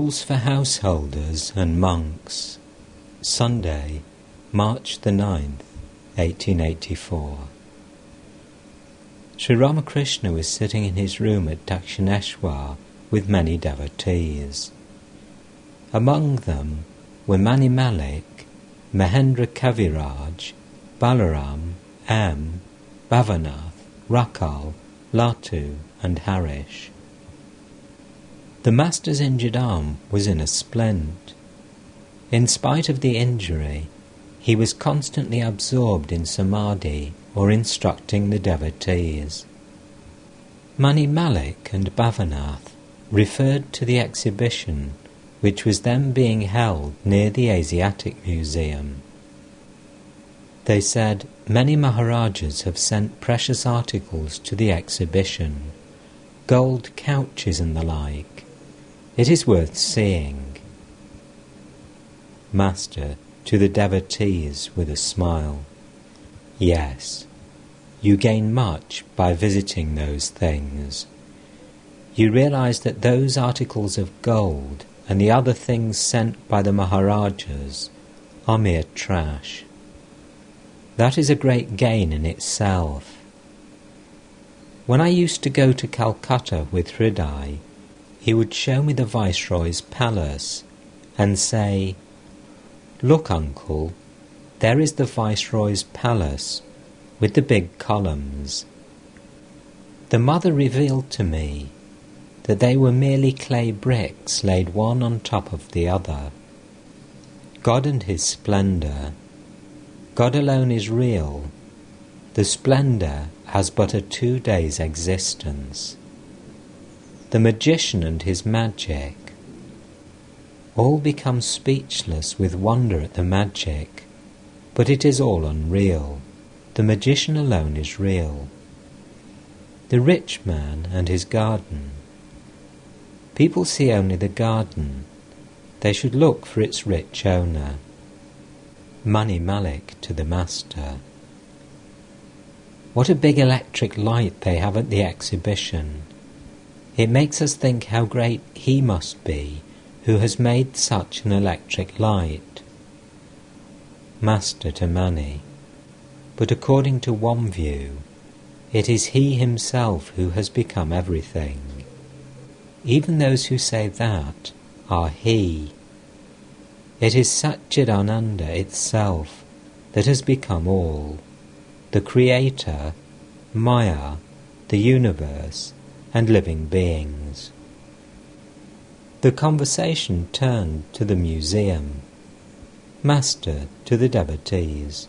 Rules for Householders and Monks. Sunday, March the 9th, 1884. Sri Ramakrishna was sitting in his room at Dakshineshwar with many devotees. Among them were Mani Malik, Mahendra Kaviraj, Balaram, M, Bhavanath, Rakal, Latu and Harish. The Master's injured arm was in a splint. In spite of the injury, he was constantly absorbed in samadhi or instructing the devotees. Mani Malik and Bhavanath referred to the exhibition which was then being held near the Asiatic Museum. They said, "Many Maharajas have sent precious articles to the exhibition, gold couches and the like. It is worth seeing." Master, to the devotees with a smile, "Yes, you gain much by visiting those things. You realize that those articles of gold and the other things sent by the Maharajas are mere trash. That is a great gain in itself. When I used to go to Calcutta with Hriday, he would show me the Viceroy's palace and say, 'Look, uncle, there is the Viceroy's palace with the big columns.' The mother revealed to me that they were merely clay bricks laid one on top of the other. God and his splendour. God alone is real. The splendour has but a 2 days' existence. The magician and his magic. All become speechless with wonder at the magic, but it is all unreal. The magician alone is real. The rich man and his garden. People see only the garden. They should look for its rich owner." Mani Malik to the Master, "What a big electric light they have at the exhibition. It makes us think how great he must be who has made such an electric light." Master to Mani, "But according to one view, it is he himself who has become everything. Even those who say that are he. It is Satchidananda itself that has become all, the Creator, Maya, the universe, and living beings." The conversation turned to the museum. Master to the devotees,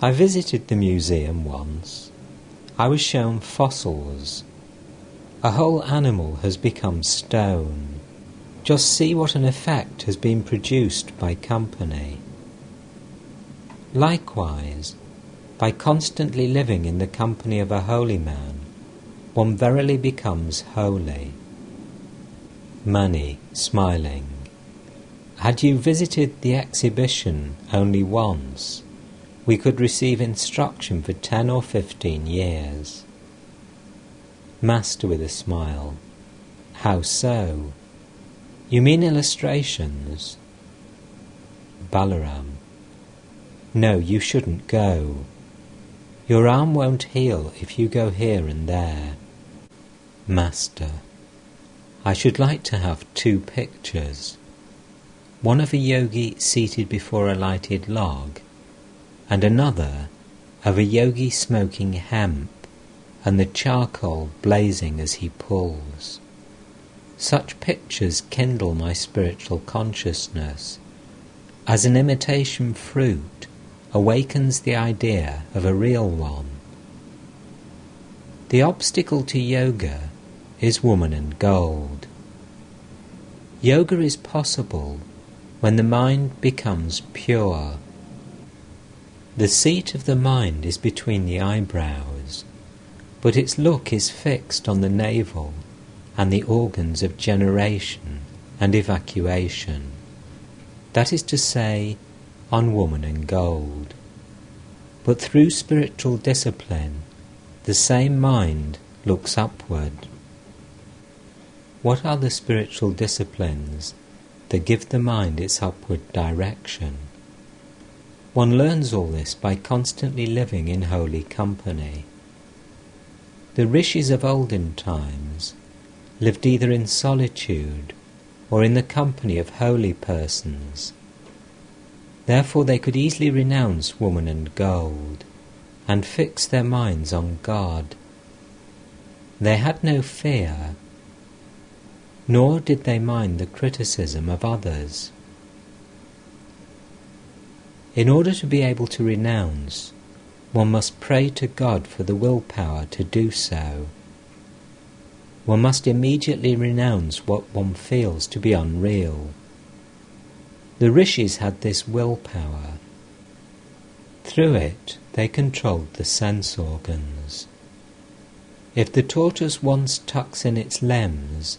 "I visited the museum once. I was shown fossils. A whole animal has become stone. Just see what an effect has been produced by company. Likewise, by constantly living in the company of a holy man, one verily becomes holy." Mani, smiling, "Had you visited the exhibition only once, we could receive instruction for 10 or 15 years. Master with a smile, "How so? You mean illustrations?" Balaram, "No, you shouldn't go. Your arm won't heal if you go here and there." Master, "I should like to have 2 pictures, one of a yogi seated before a lighted log, and another of a yogi smoking hemp and the charcoal blazing as he pulls. Such pictures kindle my spiritual consciousness, as an imitation fruit awakens the idea of a real one. The obstacle to yoga is woman and gold. Yoga is possible when the mind becomes pure. The seat of the mind is between the eyebrows, but its look is fixed on the navel and the organs of generation and evacuation, that is to say, on woman and gold. But through spiritual discipline, the same mind looks upward. What are the spiritual disciplines that give the mind its upward direction? One learns all this by constantly living in holy company. The rishis of olden times lived either in solitude or in the company of holy persons. Therefore they could easily renounce woman and gold and fix their minds on God. They had no fear, nor did they mind the criticism of others. In order to be able to renounce, one must pray to God for the willpower to do so. One must immediately renounce what one feels to be unreal. The rishis had this willpower. Through it, they controlled the sense organs. If the tortoise once tucks in its limbs,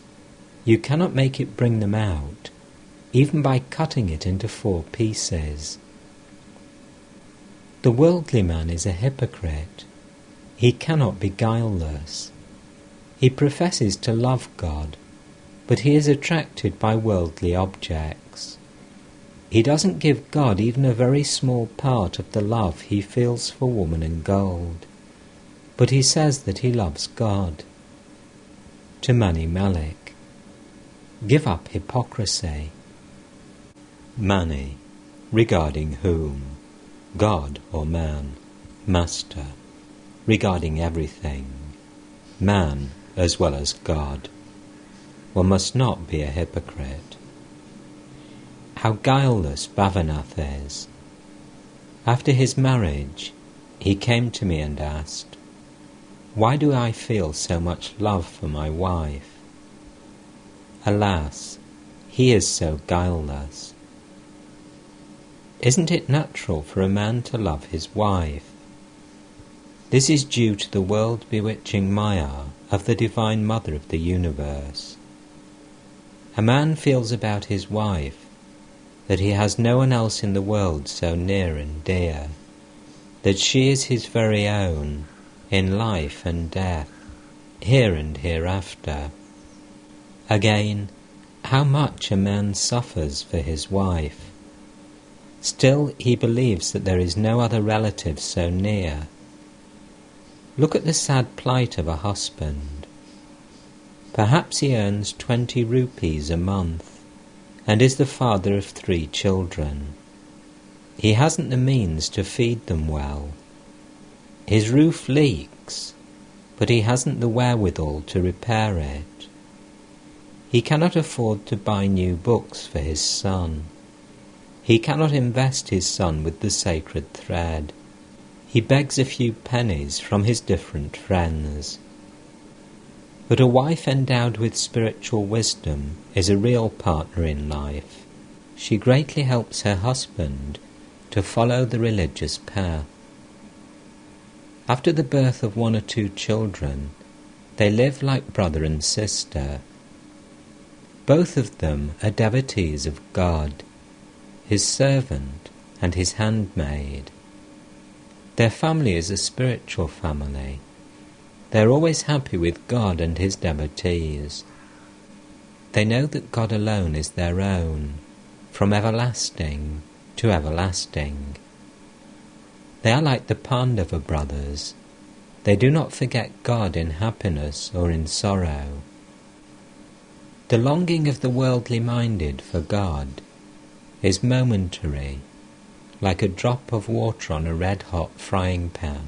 you cannot make it bring them out, even by cutting it into 4 pieces. The worldly man is a hypocrite. He cannot be guileless. He professes to love God, but he is attracted by worldly objects. He doesn't give God even a very small part of the love he feels for woman and gold, but he says that he loves God. To Mani Malik, give up hypocrisy. Mani, regarding whom? God or man? Master, regarding everything. Man as well as God. One must not be a hypocrite. How guileless Bhavanath is. After his marriage, he came to me and asked, "Why do I feel so much love for my wife?" Alas, he is so guileless. Isn't it natural for a man to love his wife? This is due to the world-bewitching Maya of the Divine Mother of the universe. A man feels about his wife that he has no one else in the world so near and dear, that she is his very own in life and death, here and hereafter. Again, how much a man suffers for his wife. Still he believes that there is no other relative so near. Look at the sad plight of a husband. Perhaps he earns 20 rupees a month and is the father of 3 children. He hasn't the means to feed them well. His roof leaks, but he hasn't the wherewithal to repair it. He cannot afford to buy new books for his son. He cannot invest his son with the sacred thread. He begs a few pennies from his different friends. But a wife endowed with spiritual wisdom is a real partner in life. She greatly helps her husband to follow the religious path. After the birth of 1 or 2 children, they live like brother and sister. Both of them are devotees of God, his servant and his handmaid. Their family is a spiritual family. They are always happy with God and his devotees. They know that God alone is their own, from everlasting to everlasting. They are like the Pandava brothers. They do not forget God in happiness or in sorrow. The longing of the worldly minded for God is momentary, like a drop of water on a red-hot frying pan.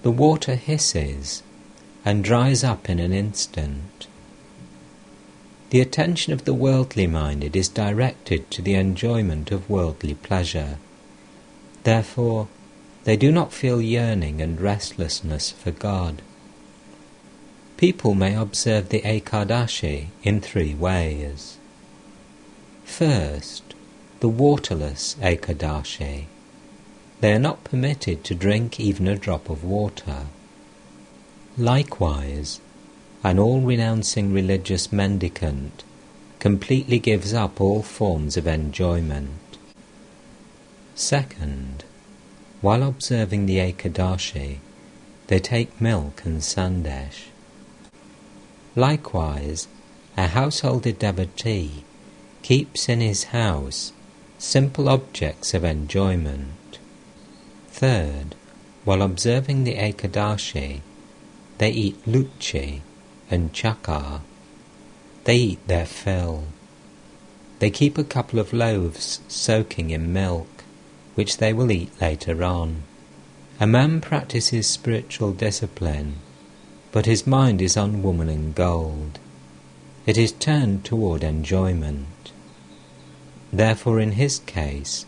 The water hisses and dries up in an instant. The attention of the worldly minded is directed to the enjoyment of worldly pleasure. Therefore, they do not feel yearning and restlessness for God. People may observe the Ekadashi in 3 ways. First, the waterless Ekadashi. They are not permitted to drink even a drop of water. Likewise, an all-renouncing religious mendicant completely gives up all forms of enjoyment. Second, while observing the Ekadashi, they take milk and sandesh. Likewise, a householder devotee keeps in his house simple objects of enjoyment. Third, while observing the Ekadashi, they eat luchi and chakar. They eat their fill. They keep a couple of loaves soaking in milk, which they will eat later on. A man practices spiritual discipline, but his mind is on woman and gold. It is turned toward enjoyment. Therefore, in his case,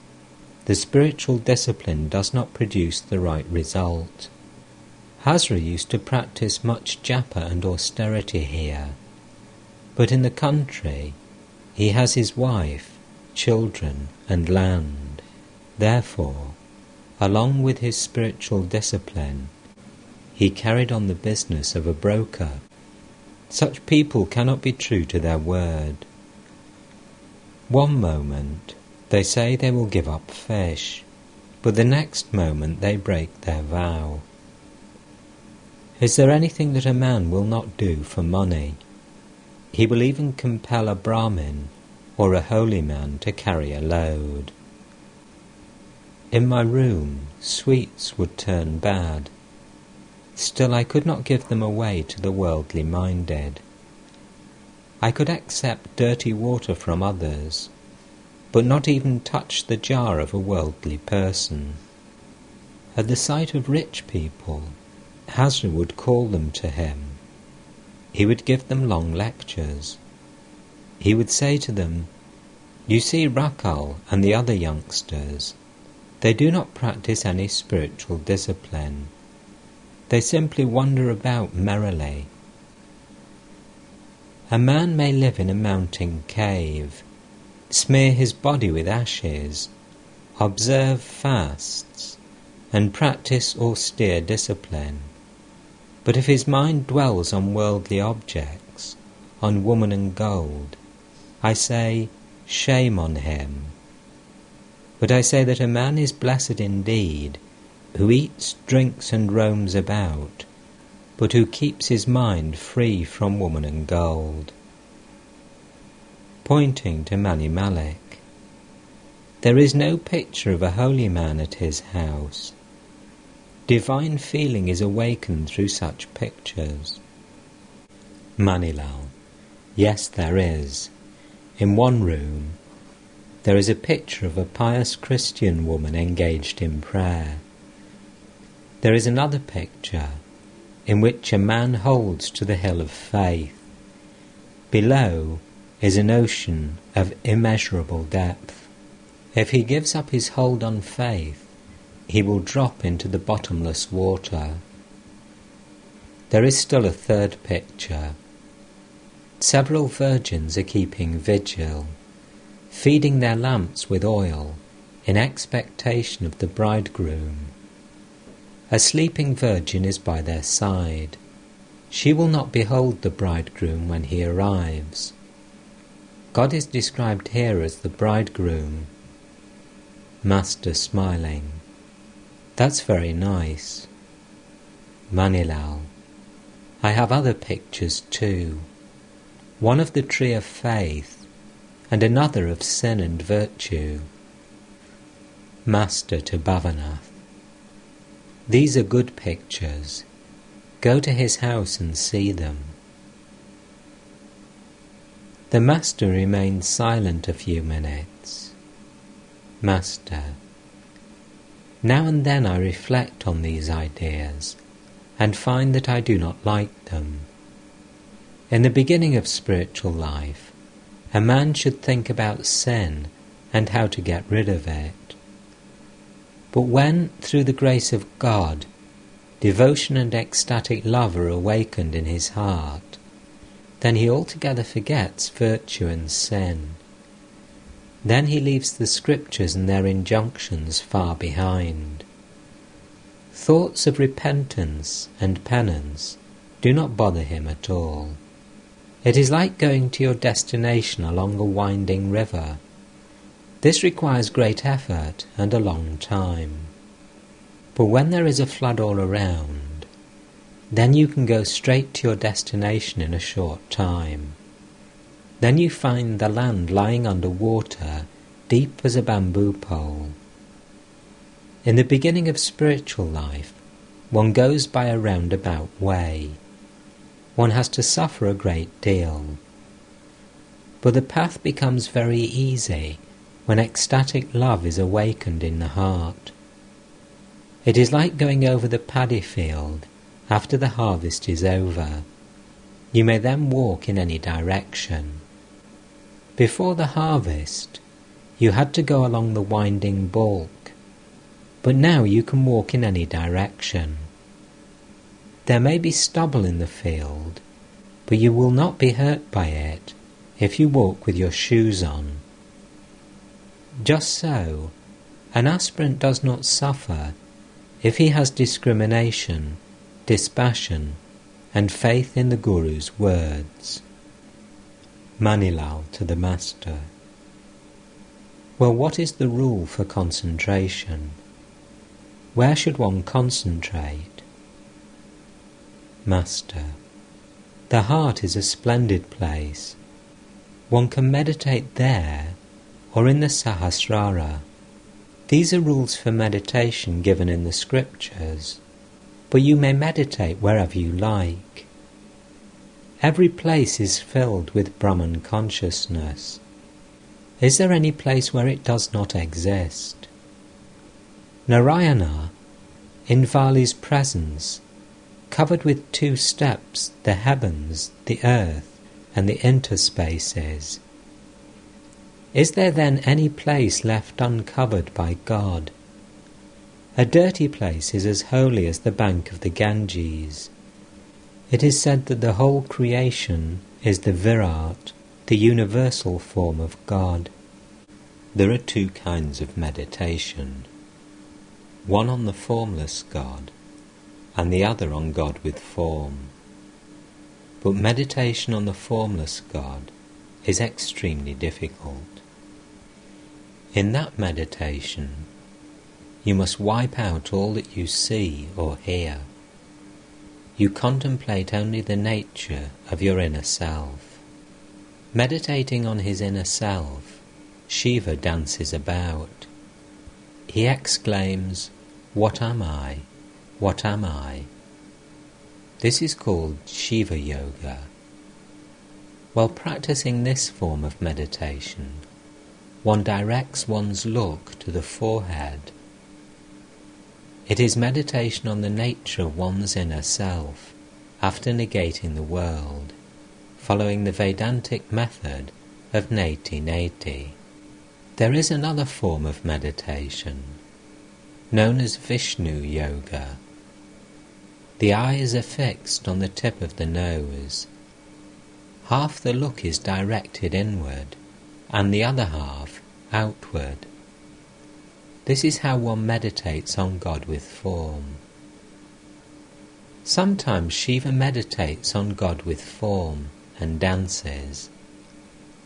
the spiritual discipline does not produce the right result. Hazra used to practice much japa and austerity here, but in the country he has his wife, children, and land. Therefore, along with his spiritual discipline, he carried on the business of a broker. Such people cannot be true to their word. One moment they say they will give up fish, but the next moment they break their vow. Is there anything that a man will not do for money? He will even compel a Brahmin or a holy man to carry a load. In my room, sweets would turn bad. Still I could not give them away to the worldly minded. I could accept dirty water from others, but not even touch the jar of a worldly person. At the sight of rich people, Hazra would call them to him. He would give them long lectures. He would say to them, "You see Rakal and the other youngsters, they do not practice any spiritual discipline. They simply wander about merrily. A man may live in a mountain cave, smear his body with ashes, observe fasts, and practice austere discipline. But if his mind dwells on worldly objects, on woman and gold, I say, shame on him. But I say that a man is blessed indeed, who eats, drinks, and roams about, but who keeps his mind free from woman and gold." Pointing to Mani Malik, "There is no picture of a holy man at his house. Divine feeling is awakened through such pictures." Manilal, "Yes, there is. In one room, there is a picture of a pious Christian woman engaged in prayer. There is another picture in which a man holds to the hill of faith. Below is an ocean of immeasurable depth. If he gives up his hold on faith, he will drop into the bottomless water. There is still a third picture. Several virgins are keeping vigil, feeding their lamps with oil in expectation of the bridegroom. A sleeping virgin is by their side. She will not behold the bridegroom when he arrives. God is described here as the bridegroom." Master, smiling, "That's very nice." Manilal, "I have other pictures too, one of the tree of faith and another of sin and virtue." Master to Bhavanath, "These are good pictures. Go to his house and see them." The Master remained silent a few minutes. Master, "Now and then I reflect on these ideas and find that I do not like them. In the beginning of spiritual life, a man should think about sin and how to get rid of it. But when, through the grace of God, devotion and ecstatic love are awakened in his heart, then he altogether forgets virtue and sin. Then he leaves the scriptures and their injunctions far behind. Thoughts of repentance and penance do not bother him at all. It is like going to your destination along a winding river. This requires great effort and a long time. But when there is a flood all around, Then you can go straight to your destination in a short time. Then you find the land lying under water, deep as a bamboo pole. In the beginning of spiritual life, one goes by a roundabout way. One has to suffer a great deal. But the path becomes very easy when ecstatic love is awakened in the heart. It is like going over the paddy field after the harvest is over. You may then walk in any direction. Before the harvest, you had to go along the winding balk, but now you can walk in any direction. There may be stubble in the field, but you will not be hurt by it if you walk with your shoes on. Just so, an aspirant does not suffer if he has discrimination, dispassion, and faith in the Guru's words. Manilal to the Master. Well, what is the rule for concentration? Where should one concentrate? Master. The heart is a splendid place. One can meditate there or in the Sahasrara. These are rules for meditation given in the scriptures, but you may meditate wherever you like. Every place is filled with Brahman consciousness. Is there any place where it does not exist? Narayana, in Vali's presence, covered with 2 steps the heavens, the earth, and the interspaces. Is there then any place left uncovered by God? A dirty place is as holy as the bank of the Ganges. It is said that the whole creation is the Virat, the universal form of God. There are 2 kinds of meditation, one on the formless God, and the other on God with form. But meditation on the formless God is extremely difficult. In that meditation, you must wipe out all that you see or hear. You contemplate only the nature of your inner self. Meditating on his inner self, Shiva dances about. He exclaims, "What am I? What am I?" This is called Shiva Yoga. While practicing this form of meditation, one directs one's look to the forehead. It is meditation on the nature of one's inner self, after negating the world, following the Vedantic method of Neti Neti. There is another form of meditation, known as Vishnu Yoga. The eyes are fixed on the tip of the nose. Half the look is directed inward, and the other half outward. This is how one meditates on God with form. Sometimes Shiva meditates on God with form and dances.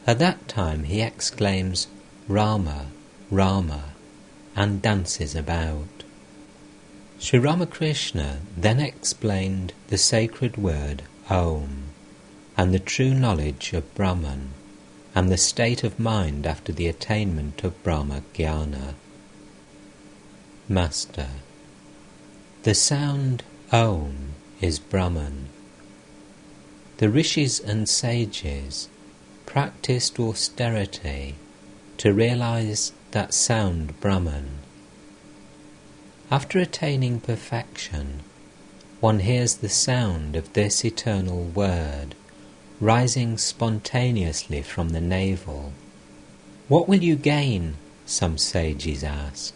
At that time he exclaims, "Rama, Rama," and dances about. Sri Ramakrishna then explained the sacred word Om, and the true knowledge of Brahman, and the state of mind after the attainment of Brahma Jnana. Master. The sound Om is Brahman. The rishis and sages practiced austerity to realize that sound Brahman. After attaining perfection, one hears the sound of this eternal word rising spontaneously from the navel. What will you gain, some sages ask,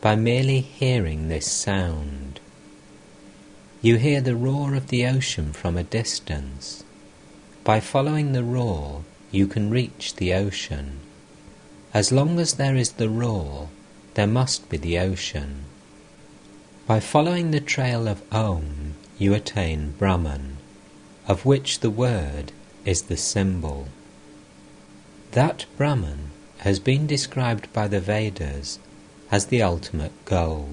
by merely hearing this sound? You hear the roar of the ocean from a distance. By following the roar, you can reach the ocean. As long as there is the roar, there must be the ocean. By following the trail of Om, you attain Brahman, of which the word is the symbol. That Brahman has been described by the Vedas as the ultimate goal.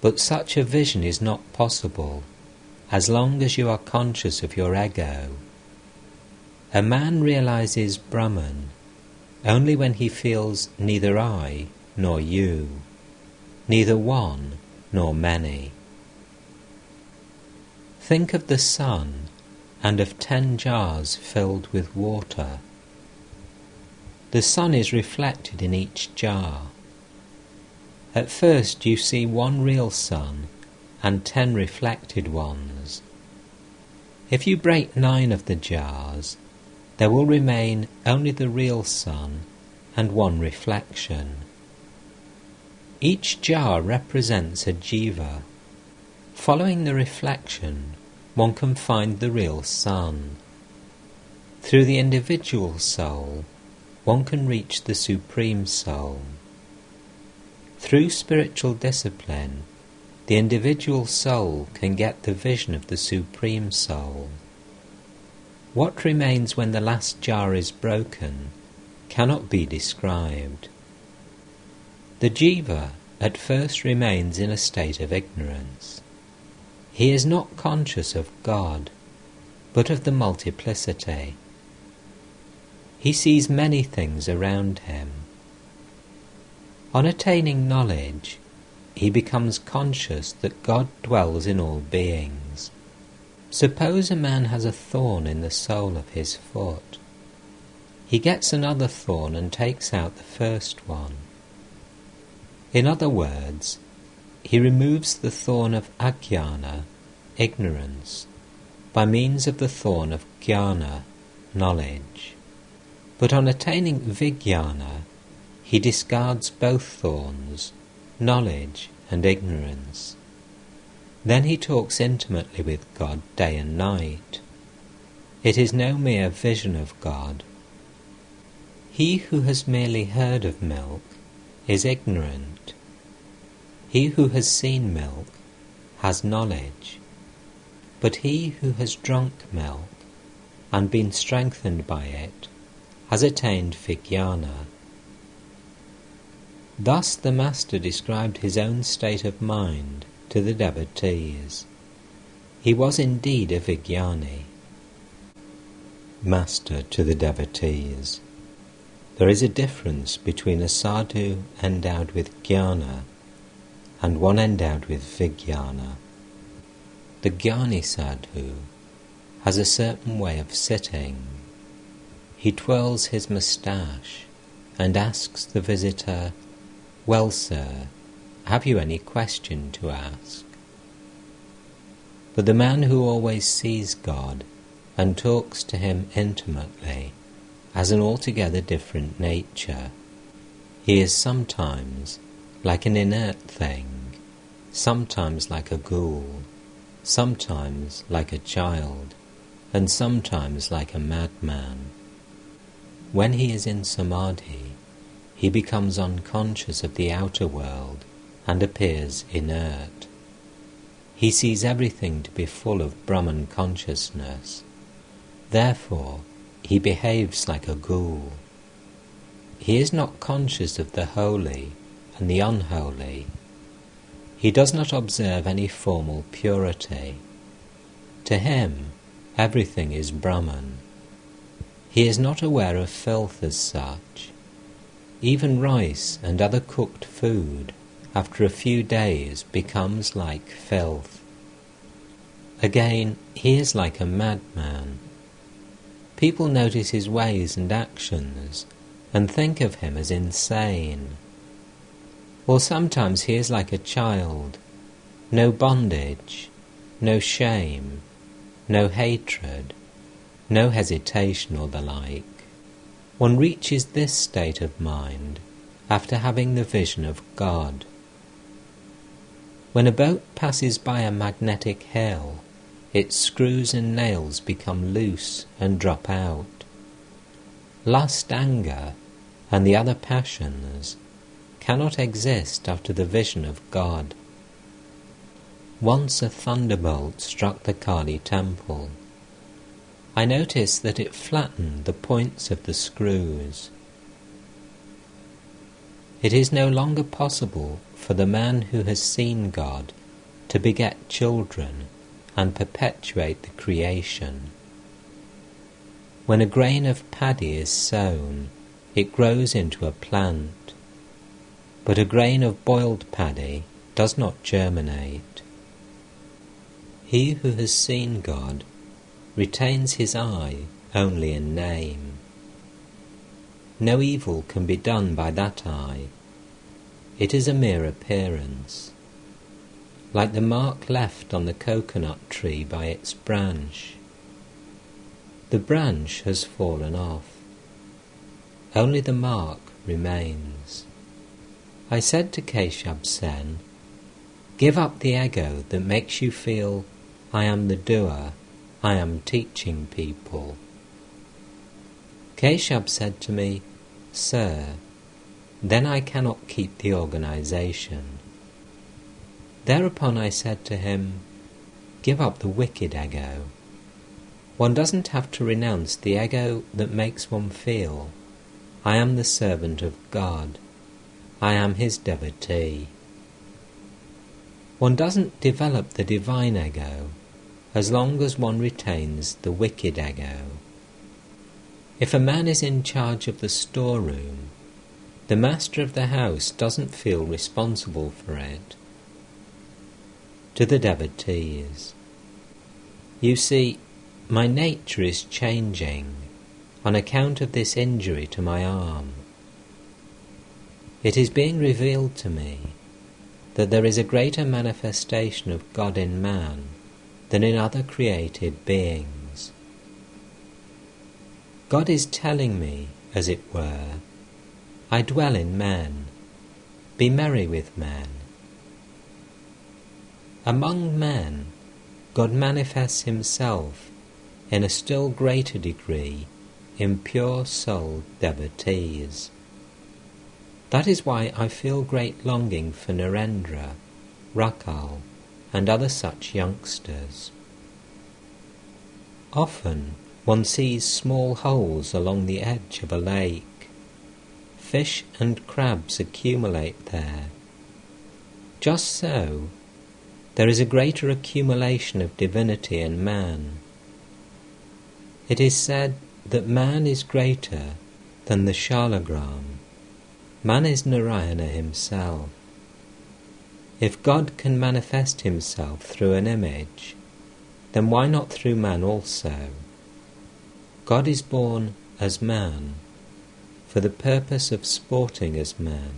But such a vision is not possible as long as you are conscious of your ego. A man realizes Brahman only when he feels neither I nor you, neither one nor many. Think of the sun and of 10 jars filled with water. The sun is reflected in each jar. At first you see one real sun and 10 reflected ones. If you break 9 of the jars, there will remain only the real sun and 1 reflection. Each jar represents a jiva. Following the reflection, one can find the real sun. Through the individual soul, one can reach the Supreme Soul. Through spiritual discipline, the individual soul can get the vision of the Supreme Soul. What remains when the last jar is broken cannot be described. The jiva at first remains in a state of ignorance. He is not conscious of God, but of the multiplicity. He sees many things around him. On attaining knowledge, he becomes conscious that God dwells in all beings. Suppose a man has a thorn in the sole of his foot. He gets another thorn and takes out the first one. In other words, he removes the thorn of ajnana, ignorance, by means of the thorn of jnana, knowledge. But on attaining vijnana, he discards both thorns, knowledge and ignorance. Then he talks intimately with God day and night. It is no mere vision of God. He who has merely heard of milk is ignorant. He who has seen milk has knowledge. But he who has drunk milk and been strengthened by it has attained vijnana. Thus the Master described his own state of mind to the devotees. He was indeed a vijnani. Master to the devotees. There is a difference between a sadhu endowed with jnana and one endowed with vijnana. The jnani sadhu has a certain way of sitting. He twirls his moustache and asks the visitor, "Well, sir, have you any question to ask?" But the man who always sees God and talks to him intimately has an altogether different nature. He is sometimes like an inert thing, sometimes like a ghoul, sometimes like a child, and sometimes like a madman. When he is in samadhi, he becomes unconscious of the outer world and appears inert. He sees everything to be full of Brahman consciousness. Therefore, he behaves like a ghoul. He is not conscious of the holy and the unholy. He does not observe any formal purity. To him, everything is Brahman. He is not aware of filth as such. Even rice and other cooked food, after a few days, becomes like filth. Again, he is like a madman. People notice his ways and actions and think of him as insane. Or sometimes he is like a child, no bondage, no shame, no hatred, no hesitation or the like. One reaches this state of mind after having the vision of God. When a boat passes by a magnetic hill, its screws and nails become loose and drop out. Lust, anger, and the other passions cannot exist after the vision of God. Once a thunderbolt struck the Kali temple. I noticed that it flattened the points of the screws. it is no longer possible for the man who has seen God to beget children and perpetuate the creation. When a grain of paddy is sown, it grows into a plant, but a grain of boiled paddy does not germinate. He who has seen God retains his eye only in name. No evil can be done by that eye. It is a mere appearance, like the mark left on the coconut tree by its branch. The branch has fallen off. Only the mark remains. I said to Keshav Sen, "Give up the ego that makes you feel, I am the doer, I am teaching people." Keshav said to me, "Sir, then I cannot keep the organization." Thereupon I said to him, "Give up the wicked ego. One doesn't have to renounce the ego that makes one feel, I am the servant of God, I am his devotee. One doesn't develop the divine ego as long as one retains the wicked ego. If a man is in charge of the storeroom, the master of the house doesn't feel responsible for it." To the devotees, "You see, my nature is changing on account of this injury to my arm. It is being revealed to me that there is a greater manifestation of God in man than in other created beings. God is telling me, as it were, I dwell in men, be merry with men. Among men, God manifests himself in a still greater degree in pure-souled devotees. That is why I feel great longing for Narendra, Rakal, and other such youngsters. Often one sees small holes along the edge of a lake. Fish and crabs accumulate there. Just so, there is a greater accumulation of divinity in man. It is said that man is greater than the Shalagram. Man is Narayana himself. If God can manifest himself through an image, then why not through man also? God is born as man, for the purpose of sporting as man.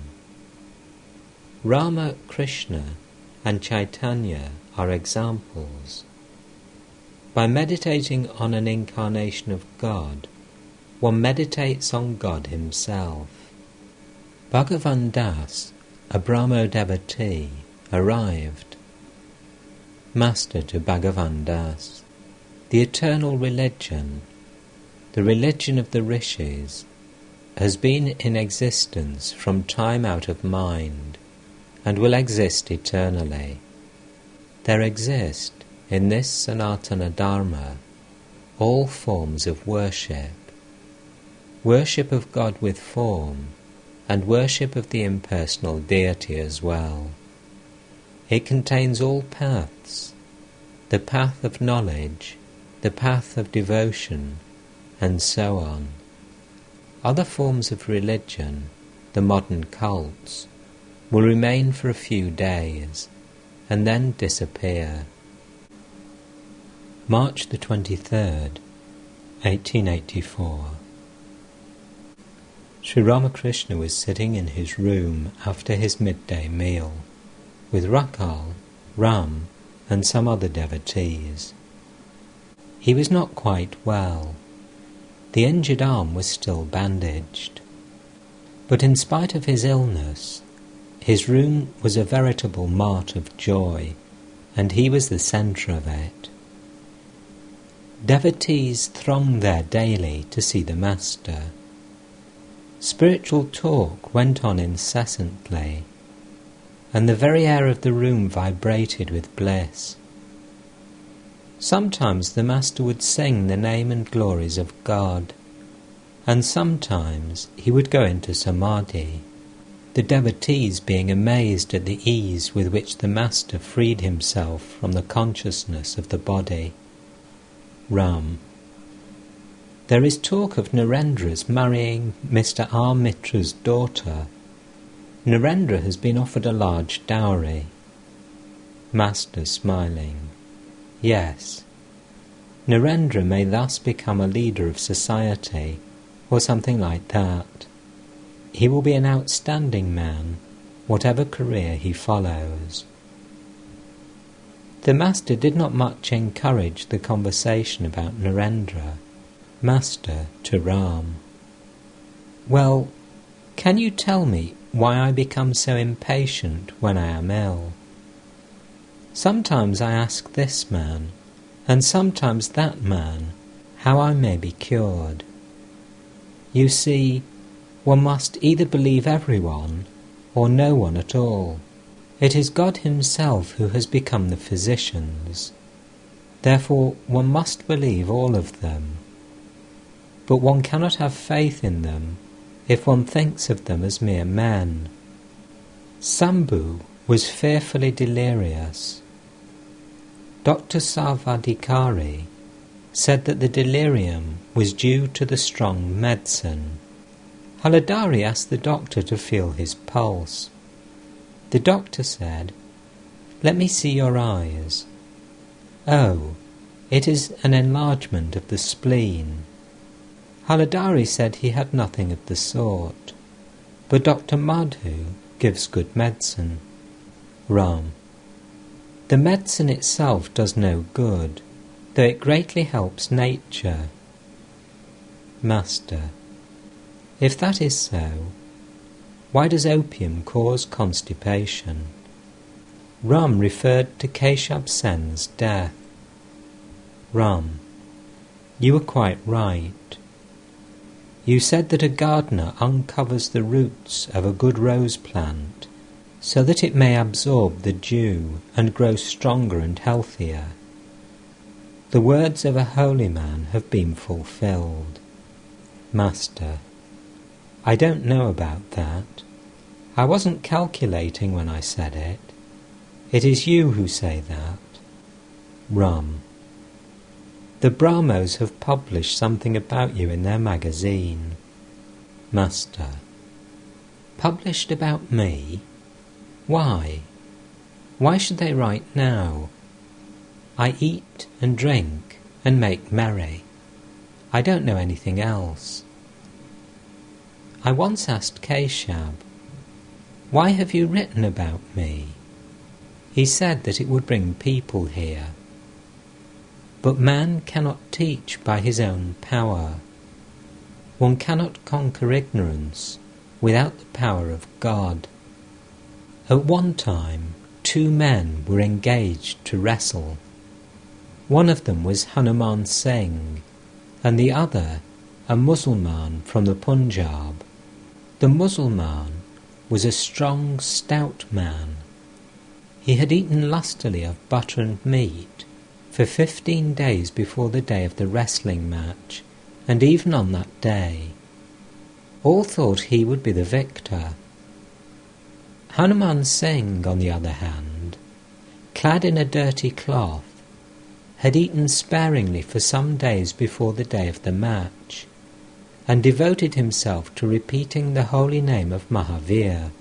Rama, Krishna, and Chaitanya are examples. By meditating on an incarnation of God, one meditates on God himself. Bhagavan Das, a Brahmo devotee, arrived. Master to Bhagavan Das, the eternal religion, the religion of the rishis, has been in existence from time out of mind and will exist eternally. There exist in this Sanatana Dharma all forms of worship. Worship of God with form and worship of the impersonal deity as well. It contains all paths, the path of knowledge, the path of devotion, and so on. Other forms of religion, the modern cults, will remain for a few days and then disappear. March the 23rd, 1884. Sri Ramakrishna was sitting in his room after his midday meal, with Rakal, Ram, and some other devotees. He was not quite well. The injured arm was still bandaged. But in spite of his illness, his room was a veritable mart of joy, and he was the centre of it. Devotees thronged there daily to see the Master. Spiritual talk went on incessantly, and the very air of the room vibrated with bliss. Sometimes the Master would sing the name and glories of God, and sometimes he would go into samadhi. the devotees being amazed at the ease with which the Master freed himself from the consciousness of the body. Ram. There is talk of Narendra's marrying Mr. R. Mitra's daughter. Narendra has been offered a large dowry. Master smiling. Yes. Narendra may thus become a leader of society, or something like that. He will be an outstanding man, whatever career he follows. The Master did not much encourage the conversation about Narendra. Master to Ram. Well, can you tell me why I become so impatient when I am ill? Sometimes I ask this man, and sometimes that man, how I may be cured. You see, one must either believe everyone, or no one at all. It is God himself who has become the physicians. Therefore one must believe all of them. But one cannot have faith in them if one thinks of them as mere men. Sambhu was fearfully delirious. Dr. Sarvadikari said that the delirium was due to the strong medicine. Haladari asked the doctor to feel his pulse. The doctor said, "Let me see your eyes." "Oh, it is an enlargement of the spleen." Haladari said he had nothing of the sort, but Dr. Madhu gives good medicine. Ram. The medicine itself does no good, though it greatly helps nature. Master. If that is so, why does opium cause constipation? Ram referred to Keshab Sen's death. Ram. You were quite right. You said that a gardener uncovers the roots of a good rose plant so that it may absorb the dew and grow stronger and healthier. The words of a holy man have been fulfilled. Master. I don't know about that. I wasn't calculating when I said it. It is you who say that. Ram. The Brahmos have published something about you in their magazine. Master. Published about me? Why? Why should they write now? I eat and drink and make merry. I don't know anything else. I once asked Keshab, "Why have you written about me?" He said that it would bring people here. But man cannot teach by his own power. One cannot conquer ignorance without the power of God. At one time, 2 men were engaged to wrestle. One of them was Hanuman Singh, and the other a Mussulman from the Punjab. The Mussulman was a strong, stout man. He had eaten lustily of butter and meat for 15 days before the day of the wrestling match, and even on that day. All thought he would be the victor. Hanuman Singh, on the other hand, clad in a dirty cloth, had eaten sparingly for some days before the day of the match, and devoted himself to repeating the holy name of Mahavir.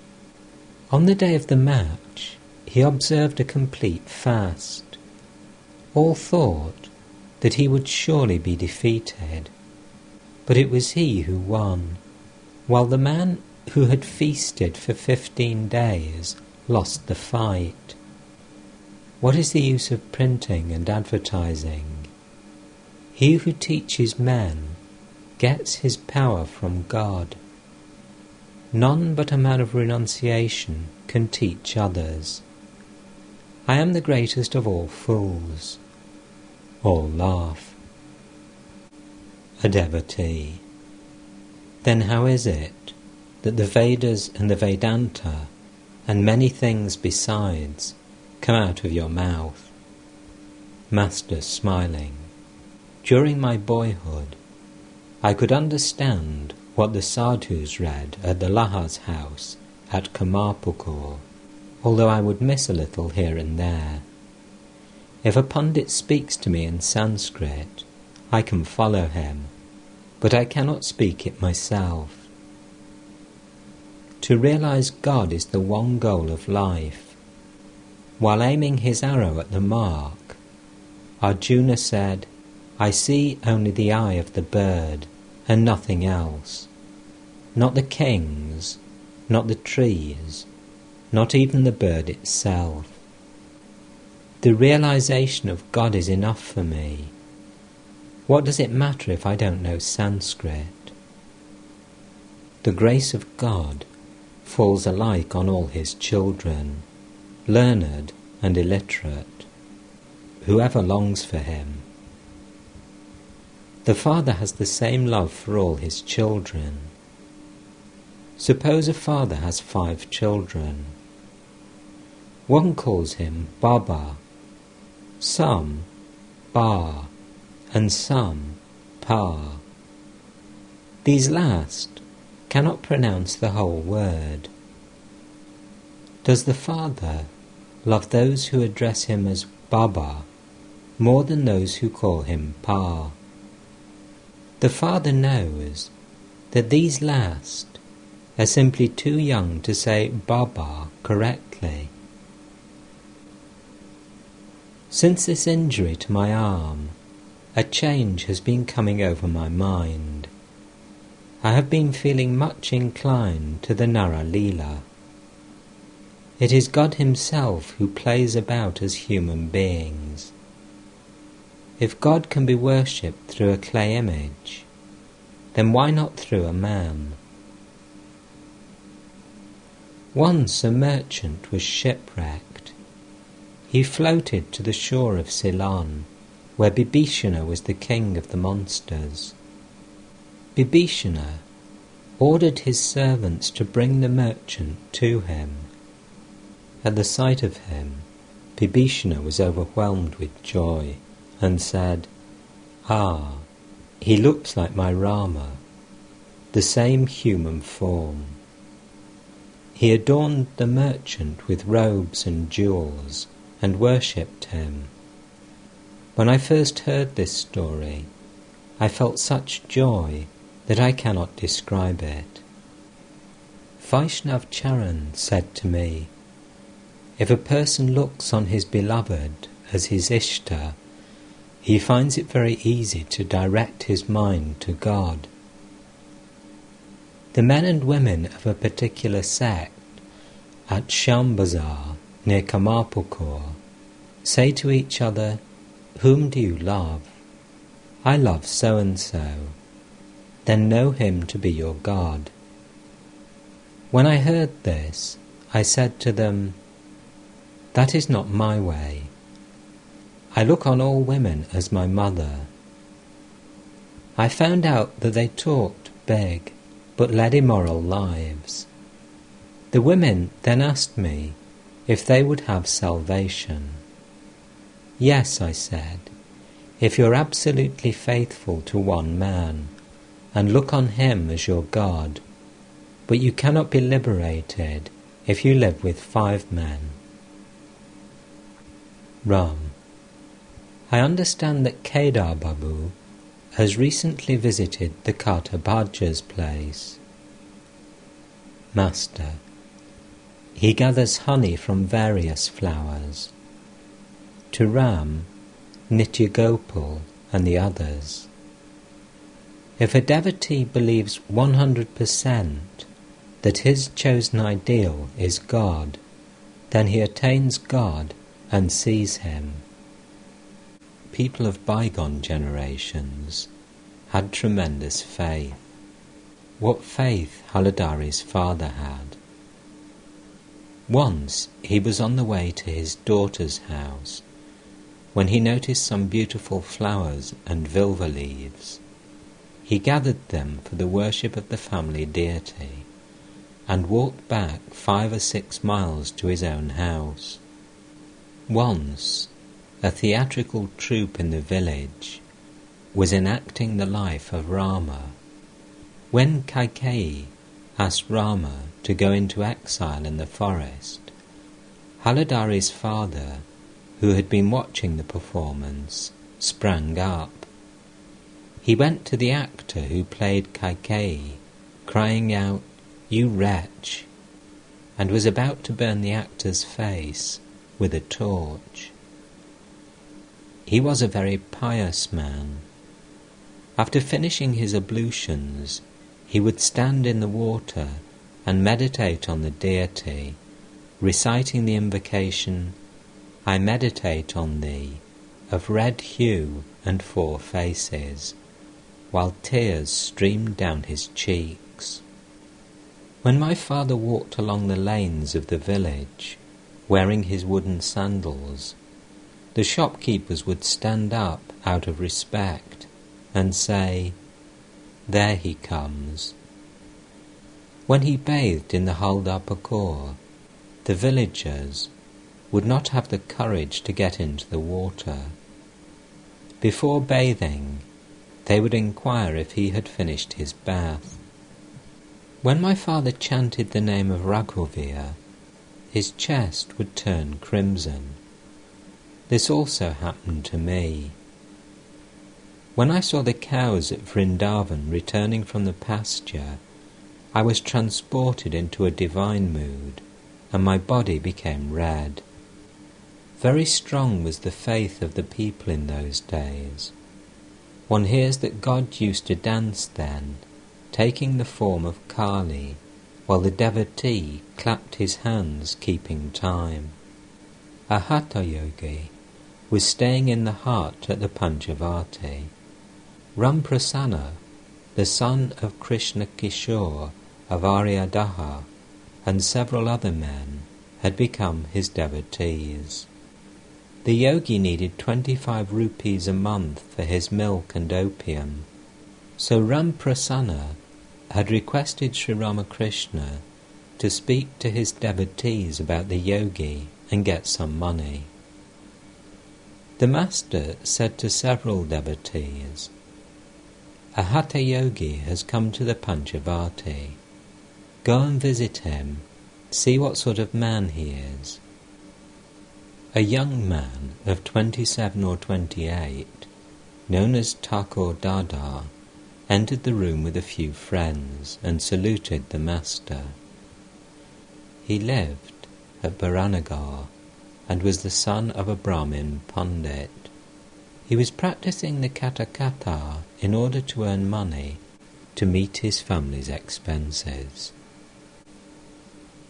On the day of the match, he observed a complete fast. All thought that he would surely be defeated, but it was he who won, while the man who had feasted for 15 days lost the fight. What is the use of printing and advertising? He who teaches men gets his power from God. None but a man of renunciation can teach others. I am the greatest of all fools. All laugh. A devotee. Then how is it that the Vedas and the Vedanta and many things besides come out of your mouth? Master smiling. During my boyhood, I could understand what the sadhus read at the Laha's house at Kamarpukur, although I would miss a little here and there. If a pundit speaks to me in Sanskrit, I can follow him, but I cannot speak it myself. To realize God is the one goal of life. While aiming his arrow at the mark, Arjuna said, "I see only the eye of the bird and nothing else, not the kings, not the trees, not even the bird itself. The realization of God is enough for me. What does it matter if I don't know Sanskrit?" The grace of God falls alike on all his children, learned and illiterate, whoever longs for him. The Father has the same love for all his children. Suppose a father has 5 children. One calls him Baba, some Ba, and some Pa. These last cannot pronounce the whole word. Does the Father love those who address him as Baba more than those who call him Pa? The Father knows that these last are simply too young to say Baba correctly. Since this injury to my arm, a change has been coming over my mind. I have been feeling much inclined to the Nara Leela. It is God himself who plays about as human beings. If God can be worshipped through a clay image, then why not through a man? Once a merchant was shipwrecked. He floated to the shore of Ceylon, where Bibhishana was the king of the monsters. Bibhishana ordered his servants to bring the merchant to him. At the sight of him, Bibhishana was overwhelmed with joy and said, "Ah, he looks like my Rama, the same human form." He adorned the merchant with robes and jewels and worshipped him. When I first heard this story, I felt such joy that I cannot describe it. Vaishnav Charan said to me, "If a person looks on his beloved as his Ishta, he finds it very easy to direct his mind to God." The men and women of a particular sect at Shambazar near Kamarpukur say to each other, "Whom do you love?" "I love so-and-so." "Then know him to be your God." When I heard this, I said to them, "That is not my way. I look on all women as my mother." I found out that they talked big, but led immoral lives. The women then asked me if they would have salvation. "Yes," I said, "if you're absolutely faithful to one man, and look on him as your God, but you cannot be liberated if you live with 5 men. Ram. I understand that Kedar Babu has recently visited the Kathabhaja's place. Master. He gathers honey from various flowers. To Ram, Nityagopal and the others. If a devotee believes 100% that his chosen ideal is God, then he attains God and sees him. People of bygone generations had tremendous faith. What faith Haladari's father had. Once he was on the way to his daughter's house when he noticed some beautiful flowers and vilva leaves. He gathered them for the worship of the family deity and walked back 5 or 6 miles to his own house. Once, a theatrical troupe in the village was enacting the life of Rama. When Kaikeyi asked Rama to go into exile in the forest, Haladari's father, who had been watching the performance, sprang up. He went to the actor who played Kaikeyi, crying out, "You wretch!" and was about to burn the actor's face with a torch. He was a very pious man. After finishing his ablutions, he would stand in the water and meditate on the deity, reciting the invocation, "I meditate on thee, of red hue and 4 faces," while tears streamed down his cheeks. When my father walked along the lanes of the village, wearing his wooden sandals, the shopkeepers would stand up out of respect and say, "There he comes." When he bathed in the Halda Pakor, the villagers would not have the courage to get into the water. Before bathing, they would inquire if he had finished his bath. When my father chanted the name of Raghuvir, his chest would turn crimson. This also happened to me. When I saw the cows at Vrindavan returning from the pasture, I was transported into a divine mood, and my body became red. Very strong was the faith of the people in those days. One hears that God used to dance then, taking the form of Kali, while the devotee clapped his hands keeping time. A Hatha Yogi was staying in the hut at the Panchavati. Ramakrishna, the son of Krishna Kishore of Aryadaha, and several other men had become his devotees. The yogi needed 25 rupees a month for his milk and opium, so Ramakrishna had requested Sri Ramakrishna to speak to his devotees about the yogi and get some money. The master said to several devotees, "A Hatha yogi has come to the Panchavati. Go and visit him, see what sort of man he is." A young man of 27 or 28, known as Thakur Dada, entered the room with a few friends and saluted the master. He lived at Baranagar and was the son of a Brahmin Pandit. He was practicing the Katha in order to earn money to meet his family's expenses.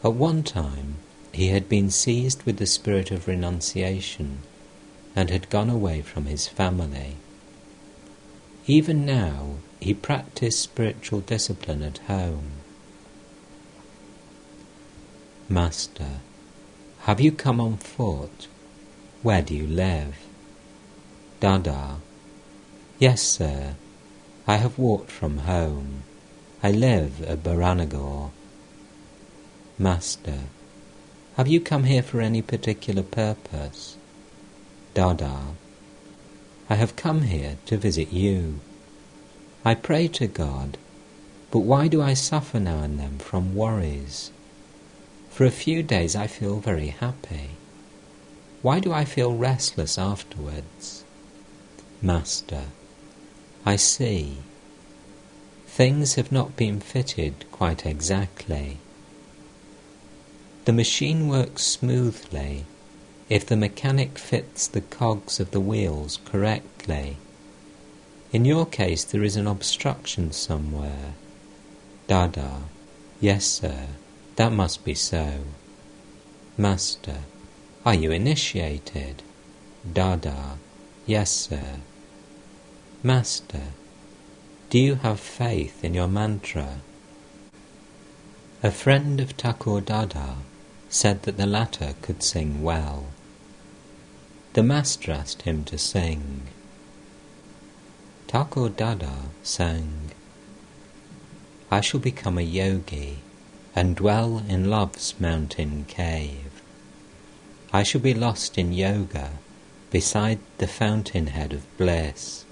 At one time, he had been seized with the spirit of renunciation and had gone away from his family. Even now, he practiced spiritual discipline at home. Master, have you come on foot? Where do you live? Dada, yes, sir. I have walked from home. I live at Baranagar. Master, have you come here for any particular purpose? Dada, I have come here to visit you. I pray to God, but why do I suffer now and then from worries? For a few days I feel very happy. Why do I feel restless afterwards? Master, I see. Things have not been fitted quite exactly. The machine works smoothly if the mechanic fits the cogs of the wheels correctly. In your case there is an obstruction somewhere. Dada, yes, sir, that must be so. Master, are you initiated? Dada, yes, sir. Master, do you have faith in your mantra? A friend of Thakur Dada said that the latter could sing well. The master asked him to sing. Thakur Dada sang, "I shall become a yogi and dwell in love's mountain cave. I shall be lost in yoga beside the fountainhead of bliss.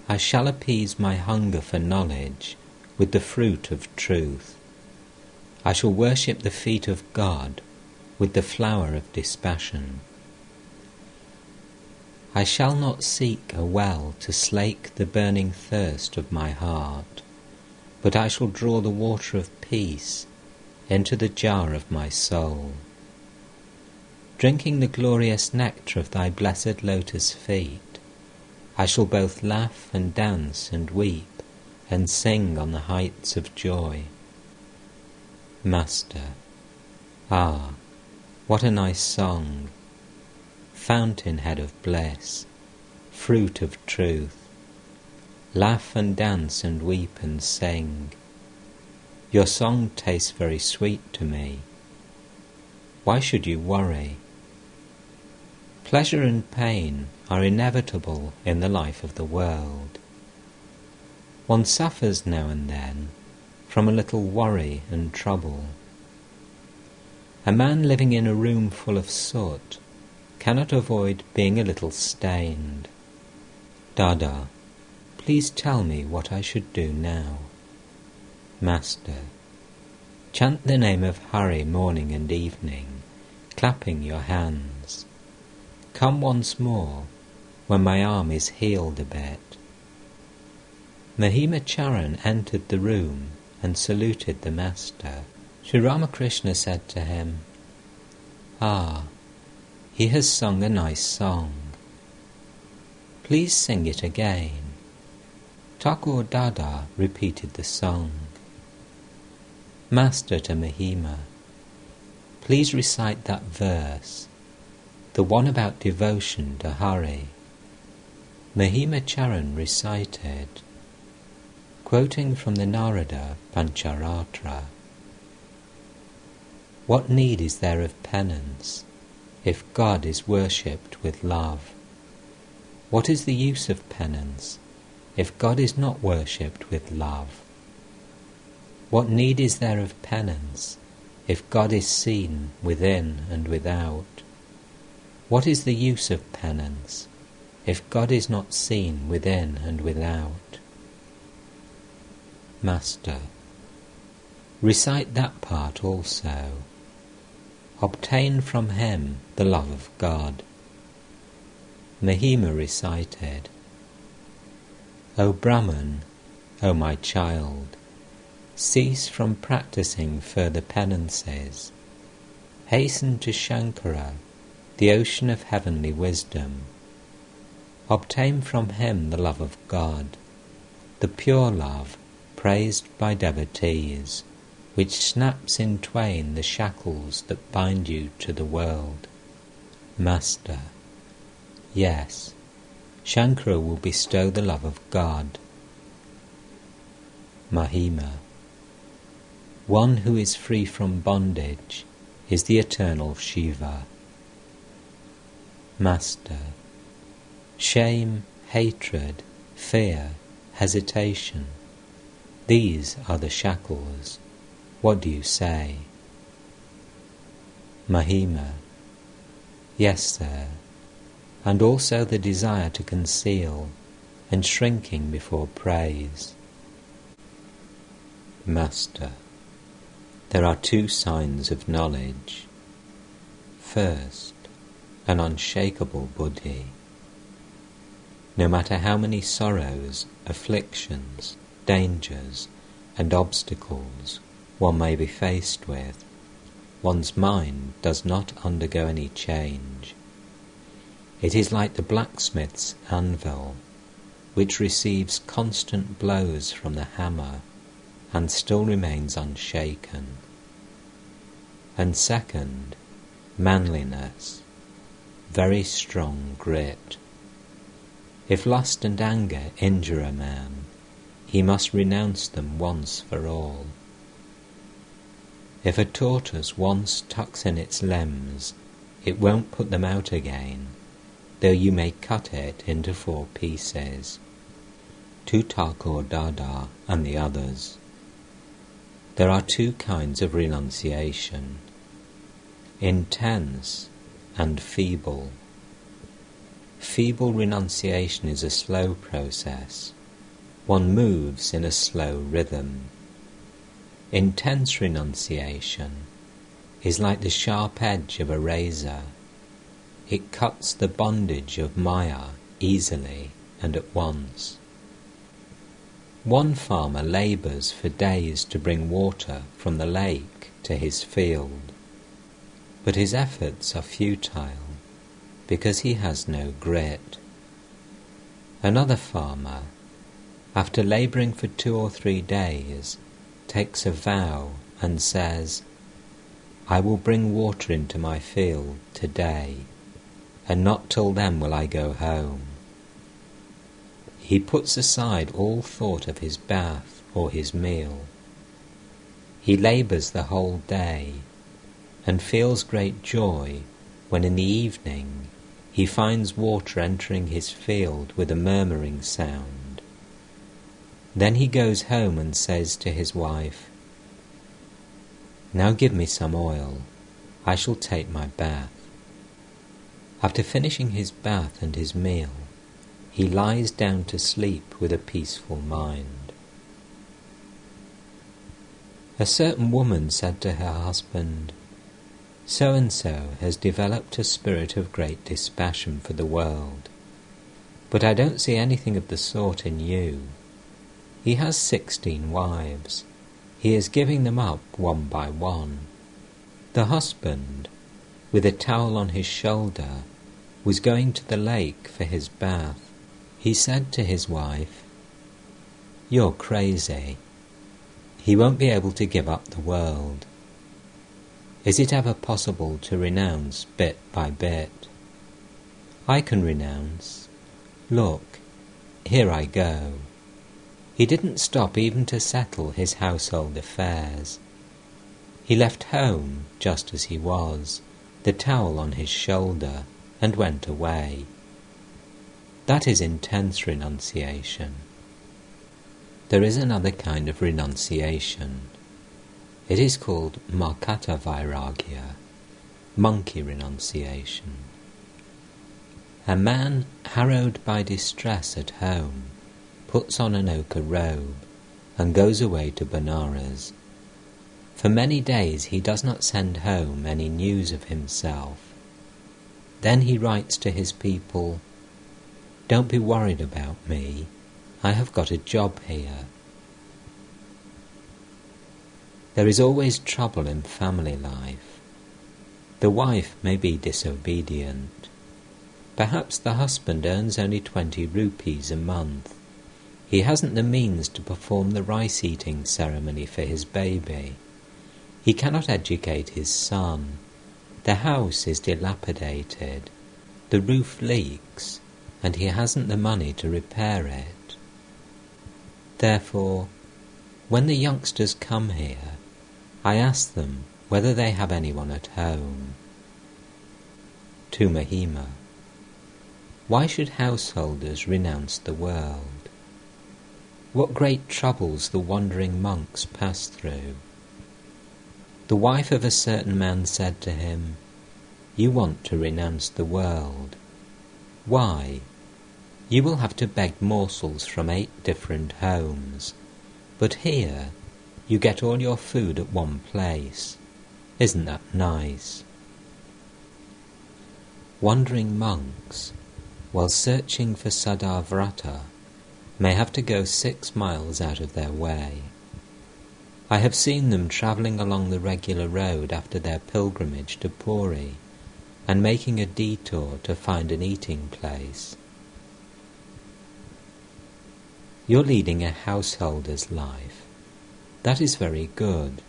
I shall appease my hunger for knowledge with the fruit of truth. I shall worship the feet of God with the flower of dispassion. I shall not seek a well to slake the burning thirst of my heart, but I shall draw the water of peace into the jar of my soul. Drinking the glorious nectar of thy blessed lotus feet, I shall both laugh and dance and weep and sing on the heights of joy. Master, ah, what a nice song! Fountainhead of bliss, fruit of truth, laugh and dance and weep and sing. Your song tastes very sweet to me. Why should you worry? Pleasure and pain are inevitable in the life of the world. One suffers now and then from a little worry and trouble. A man living in a room full of soot cannot avoid being a little stained. Dada, please tell me what I should do now. Master, chant the name of Hari morning and evening, clapping your hands. Come once more, when my arm is healed a bit. Mahima Charan entered the room and saluted the Master. Sri Ramakrishna said to him, "Ah, he has sung a nice song. Please sing it again." Thakur Dada repeated the song. Master to Mahima, please recite that verse, the one about devotion to Hari. Mahima Charan recited, quoting from the Narada Pancharatra, "What need is there of penance if God is worshipped with love? What is the use of penance if God is not worshipped with love? What need is there of penance if God is seen within and without? What is the use of penance if God is not seen within and without?" Master, recite that part also. Obtain from him the love of God. Mahima recited, "O Brahman, O my child, cease from practicing further penances. Hasten to Shankara, the ocean of heavenly wisdom. Obtain from him the love of God, the pure love praised by devotees, which snaps in twain the shackles that bind you to the world." Master, yes, Shankara will bestow the love of God. Mahima, one who is free from bondage is the eternal Shiva. Master, shame, hatred, fear, hesitation, these are the shackles. What do you say? Mahima, yes, sir, and also the desire to conceal and shrinking before praise. Master, there are two signs of knowledge. First, an unshakable buddhi. No matter how many sorrows, afflictions, dangers, and obstacles one may be faced with, one's mind does not undergo any change. It is like the blacksmith's anvil, which receives constant blows from the hammer and still remains unshaken. And second, manliness, very strong grit. If lust and anger injure a man, he must renounce them once for all. If a tortoise once tucks in its limbs, it won't put them out again, though you may cut it into 4 pieces. To Thakur Dada and the others. There are 2 kinds of renunciation, intense and feeble. Feeble renunciation is a slow process. one moves in a slow rhythm. Intense renunciation is like the sharp edge of a razor. It cuts the bondage of Maya easily and at once. One farmer labours for days to bring water from the lake to his field, but his efforts are futile because he has no grit. Another farmer, after labouring for 2 or 3 days, takes a vow and says, "I will bring water into my field today, and not till then will I go home." He puts aside all thought of his bath or his meal. He labours the whole day, and feels great joy when in the evening he finds water entering his field with a murmuring sound. Then he goes home and says to his wife, "Now give me some oil, I shall take my bath." After finishing his bath and his meal, he lies down to sleep with a peaceful mind. A certain woman said to her husband, "So-and-so has developed a spirit of great dispassion for the world, but I don't see anything of the sort in you. He has 16 wives. He is giving them up one by one." The husband, with a towel on his shoulder, was going to the lake for his bath. He said to his wife, "You're crazy. He won't be able to give up the world. Is it ever possible to renounce bit by bit? I can renounce. Look, here I go." He didn't stop even to settle his household affairs. He left home just as he was, the towel on his shoulder, and went away. That is intense renunciation. There is another kind of renunciation. It is called Markata Vairagya, monkey renunciation. A man harrowed by distress at home puts on an ochre robe and goes away to Benares. For many days he does not send home any news of himself. Then he writes to his people, "Don't be worried about me. I have got a job here." There is always trouble in family life. The wife may be disobedient. Perhaps the husband earns only 20 rupees a month. He hasn't the means to perform the rice-eating ceremony for his baby. He cannot educate his son. The house is dilapidated. The roof leaks, and he hasn't the money to repair it. Therefore, when the youngsters come here, I ask them whether they have anyone at home. To Mahima: why should householders renounce the world? What great troubles the wandering monks pass through. The wife of a certain man said to him, "You want to renounce the world. Why? You will have to beg morsels from 8 different homes, but here you get all your food at one place. Isn't that nice?" Wandering monks, while searching for Siddhavrata, may have to go 6 miles out of their way. I have seen them travelling along the regular road after their pilgrimage to Puri and making a detour to find an eating place. You're leading a householder's life. That is very good.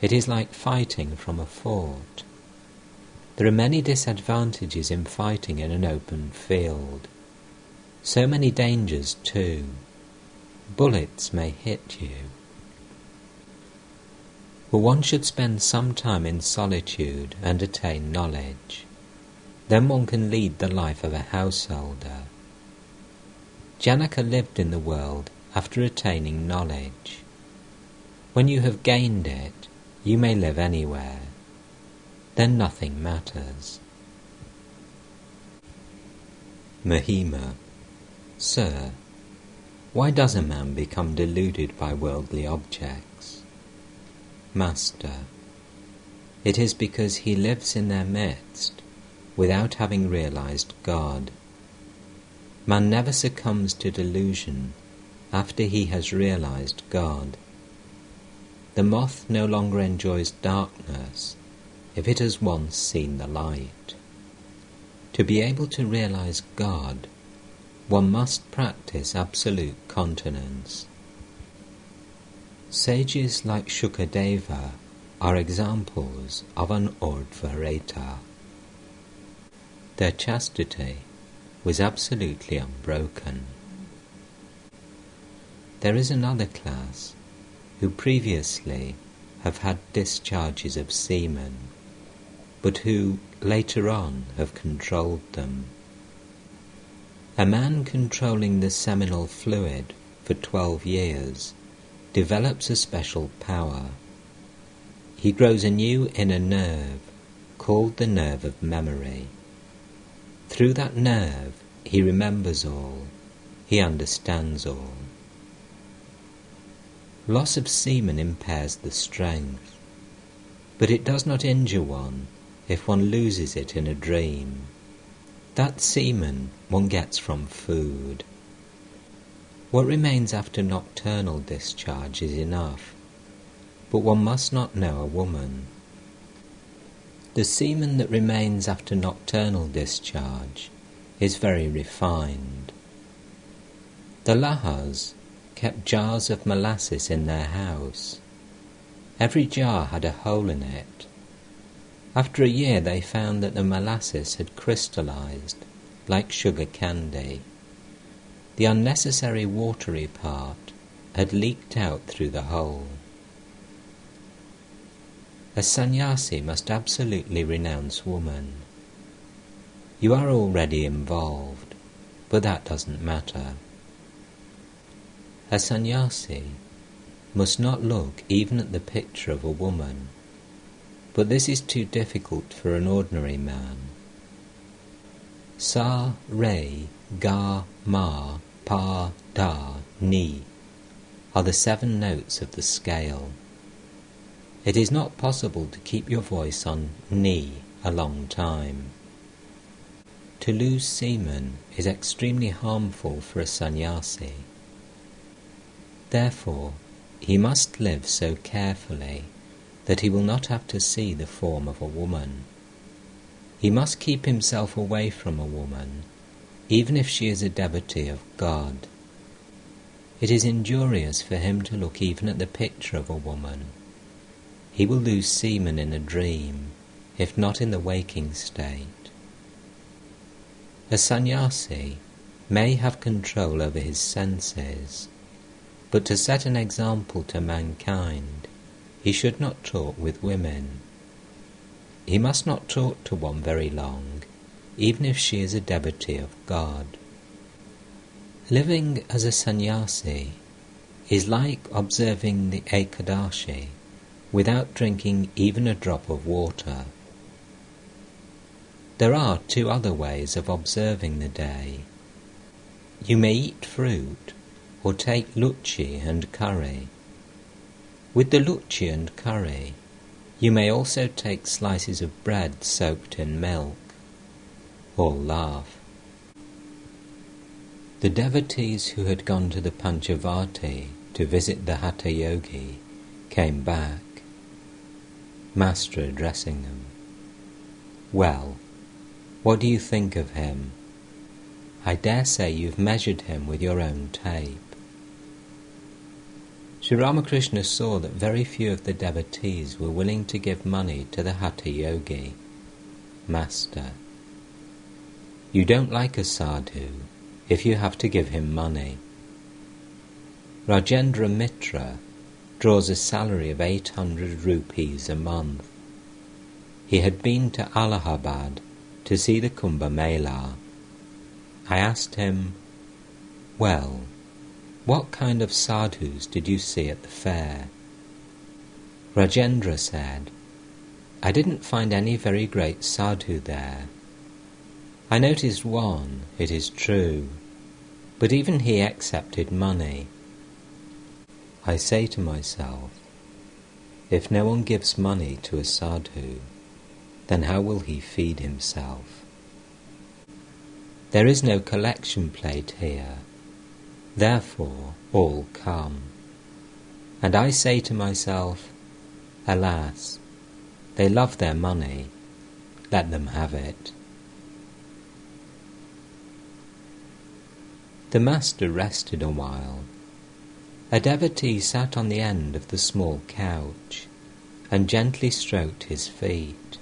It is like fighting from a fort. There are many disadvantages in fighting in an open field. So many dangers too. Bullets may hit you. But one should spend some time in solitude and attain knowledge. Then one can lead the life of a householder. Janaka lived in the world after attaining knowledge. When you have gained it, you may live anywhere. Then nothing matters. Mahima: Sir, Why does a man become deluded by worldly objects? Master, it is because he lives in their midst without having realized God. Man never succumbs to delusion after he has realized God. The moth no longer enjoys darkness if it has once seen the light. To be able to realize God, one must practice absolute continence. Sages like Shukadeva are examples of an Urdhva. Their chastity was absolutely unbroken. There is another class who previously have had discharges of semen, but who later on have controlled them. A man controlling the seminal fluid for 12 years develops a special power. He grows a new inner nerve called the nerve of memory. Through that nerve he remembers all, he understands all. Loss of semen impairs the strength, but it does not injure one if one loses it in a dream. That semen one gets from food. What remains after nocturnal discharge is enough, but one must not know a woman. The semen that remains after nocturnal discharge is very refined. The Lahas kept jars of molasses in their house. Every jar had a hole in it. After a year they found that the molasses had crystallized like sugar candy. The unnecessary watery part had leaked out through the hole. A sannyasi must absolutely renounce woman. You are already involved, but that doesn't matter. A sannyasi must not look even at the picture of a woman, but this is too difficult for an ordinary man. Sa, re, ga, ma, pa, da, ni are the 7 notes of the scale. It is not possible to keep your voice on ni a long time. To lose semen is extremely harmful for a sannyasi. Therefore, he must live so carefully that he will not have to see the form of a woman. He must keep himself away from a woman, even if she is a devotee of God. It is injurious for him to look even at the picture of a woman. He will lose semen in a dream, if not in the waking state. A sannyasi may have control over his senses, but to set an example to mankind, he should not talk with women. He must not talk to one very long, even if she is a devotee of God. Living as a sannyasi is like observing the Ekadashi without drinking even a drop of water. There are 2 other ways of observing the day. You may eat fruit or take luchi and curry. With the luchi and curry, you may also take slices of bread soaked in milk. All laugh. The devotees who had gone to the Panchavati to visit the Hatha Yogi came back. Master addressing them. Well, what do you think of him? I dare say you've measured him with your own tape. Sri Ramakrishna saw that very few of the devotees were willing to give money to the Hatha Yogi. Master, you don't like a sadhu if you have to give him money. Rajendra Mitra draws a salary of 800 rupees a month. He had been to Allahabad to see the Kumbh Mela. I asked him, well, what kind of sadhus did you see at the fair? Rajendra said, I didn't find any very great sadhu there. I noticed one, it is true. but even he accepted money. I say to myself, if no one gives money to a sadhu, then how will he feed himself? There is no collection plate here, therefore all come. And I say to myself, alas, they love their money, let them have it. The master rested a while. A devotee sat on the end of the small couch and gently stroked his feet.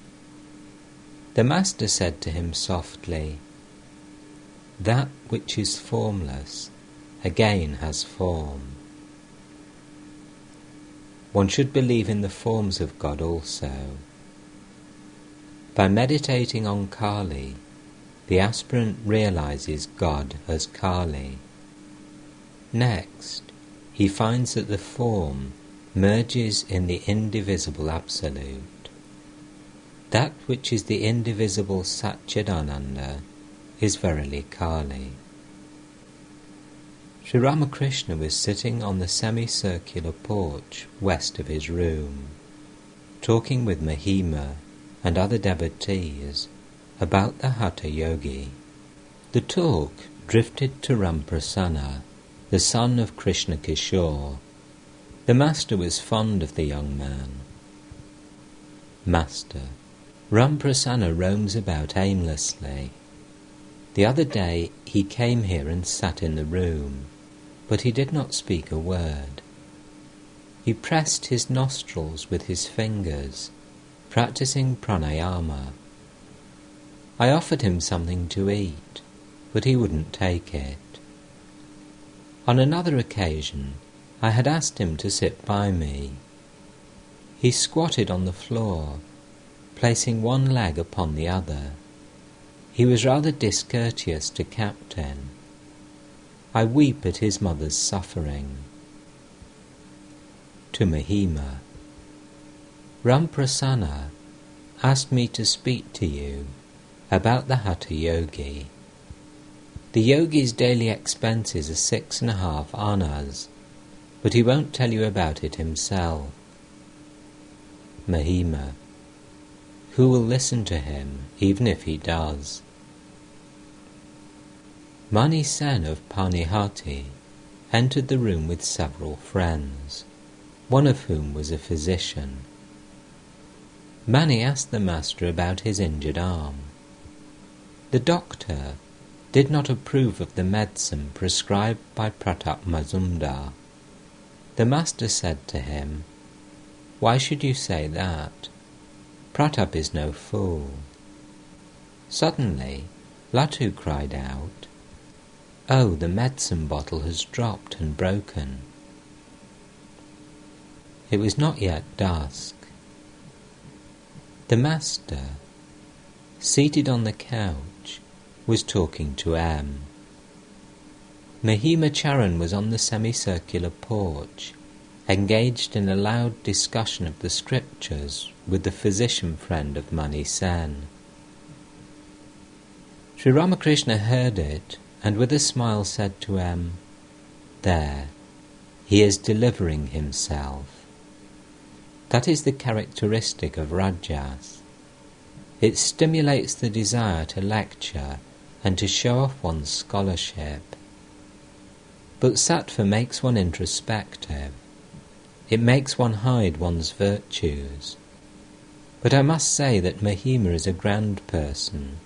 The master said to him softly, "That which is formless again has form." One should believe in the forms of God also. By meditating on Kali, the aspirant realizes God as Kali. Next, he finds that the form merges in the indivisible Absolute. That which is the indivisible Satchidananda is verily Kali. Sri Ramakrishna was sitting on the semicircular porch west of his room, talking with Mahima and other devotees about the Hatha Yogi. The talk drifted to Ramakrishna, the son of Krishna Kishore. The master was fond of the young man. Master, Ramakrishna roams about aimlessly. The other day he came here and sat in the room, but he did not speak a word. He pressed his nostrils with his fingers, practicing pranayama. I offered him something to eat, but he wouldn't take it. On another occasion, I had asked him to sit by me. He squatted on the floor, placing one leg upon the other. He was rather discourteous to Captain. I weep at his mother's suffering. To Mahima, Ramakrishna asked me to speak to you about the Hatha Yogi. The yogi's daily expenses are 6.5 annas, but he won't tell you about it himself. Mahima, who will listen to him even if he does? Mani Sen of Panihati entered the room with several friends, one of whom was a physician. Mani asked the master about his injured arm. The doctor did not approve of the medicine prescribed by Pratap Mazumdar. The master said to him, "Why should you say that? Pratap is no fool." Suddenly, Latu cried out, "Oh, the medicine bottle has dropped and broken." It was not yet dusk. The master, seated on the couch, was talking to M. Mahima Charan was on the semicircular porch, engaged in a loud discussion of the scriptures with the physician friend of Mani Sen. Sri Ramakrishna heard it and with a smile said to M, "There, he is delivering himself." That is the characteristic of Rajas. It stimulates the desire to lecture and to show off one's scholarship. But Sattva makes one introspective. It makes one hide one's virtues. But I must say that Mahima is a grand person.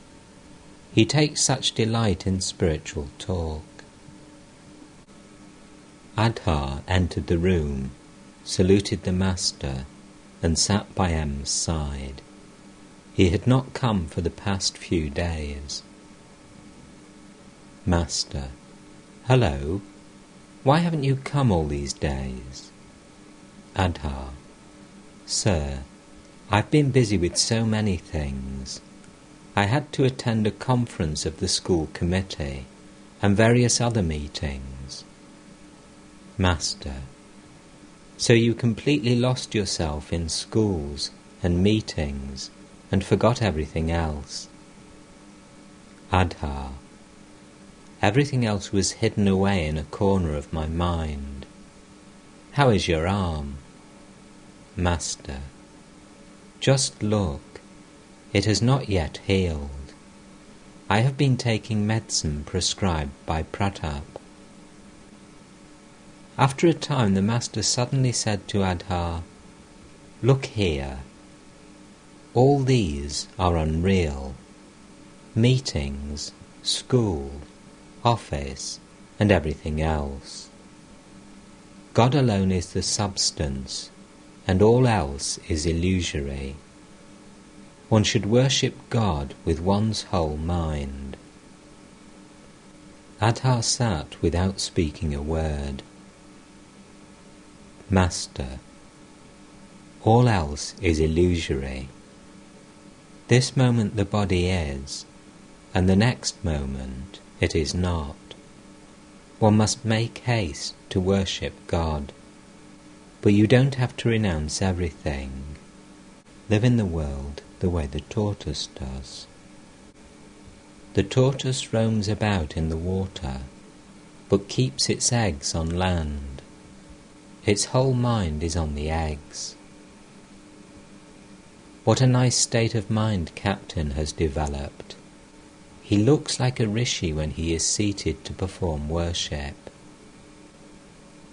He takes such delight in spiritual talk. Hatha entered the room, saluted the master, and sat by M's side. He had not come for the past few days. Master, hello, why haven't you come all these days? Hatha, sir, I've been busy with so many things. I had to attend a conference of the school committee and various other meetings. Master, so you completely lost yourself in schools and meetings and forgot everything else. Hatha, Everything else was hidden away in a corner of my mind. How is your arm? Master. Just look. It has not yet healed. I have been taking medicine prescribed by Pratap. After a time the Master suddenly said to Adha, Look here. All these are unreal. Meetings, school, office, and everything else. God alone is the substance, and all else is illusory. One should worship God with one's whole mind. Adha sat without speaking a word. Master. All else is illusory. This moment the body is, and the next moment it is not. One must make haste to worship God. But you don't have to renounce everything. Live in the world the way the tortoise does. The tortoise roams about in the water, but keeps its eggs on land. Its whole mind is on the eggs. What a nice state of mind Captain has developed. He looks like a rishi when he is seated to perform worship.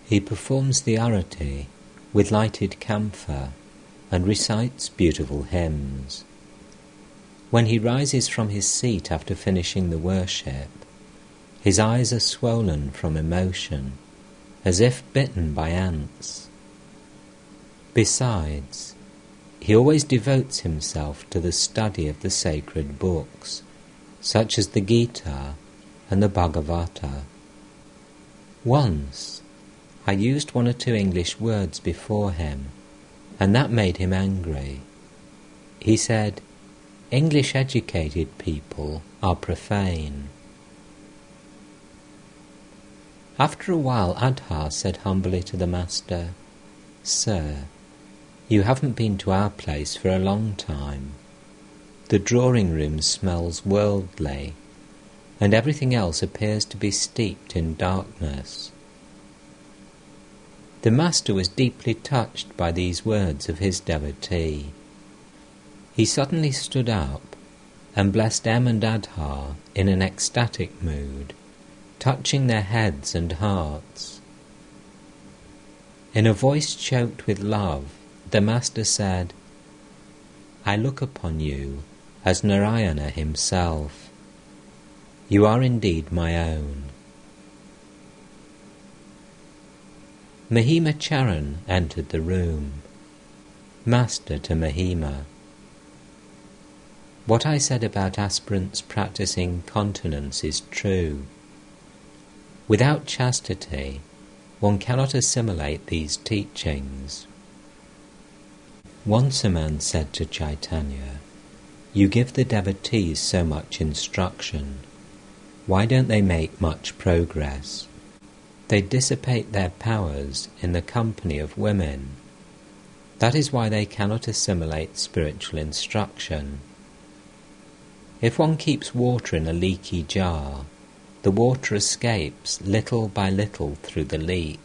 He performs the arati with lighted camphor and recites beautiful hymns. When he rises from his seat after finishing the worship, his eyes are swollen from emotion, as if bitten by ants. Besides, he always devotes himself to the study of the sacred books, such as the Gita and the Bhagavata. Once, I used 1 or 2 English words before him, and that made him angry. He said, English-educated people are profane. After a while Adha said humbly to the Master, Sir, you haven't been to our place for a long time. The drawing room smells worldly, and everything else appears to be steeped in darkness. The Master was deeply touched by these words of his devotee. He suddenly stood up and blessed M and Adha in an ecstatic mood, touching their heads and hearts. In a voice choked with love, the Master said, I look upon you as Narayana himself. You are indeed my own. Mahima Charan entered the room. Master to Mahima. What I said about aspirants practicing continence is true. Without chastity, one cannot assimilate these teachings. Once a man said to Chaitanya, You give the devotees so much instruction. Why don't they make much progress? They dissipate their powers in the company of women. That is why they cannot assimilate spiritual instruction. If one keeps water in a leaky jar, the water escapes little by little through the leak.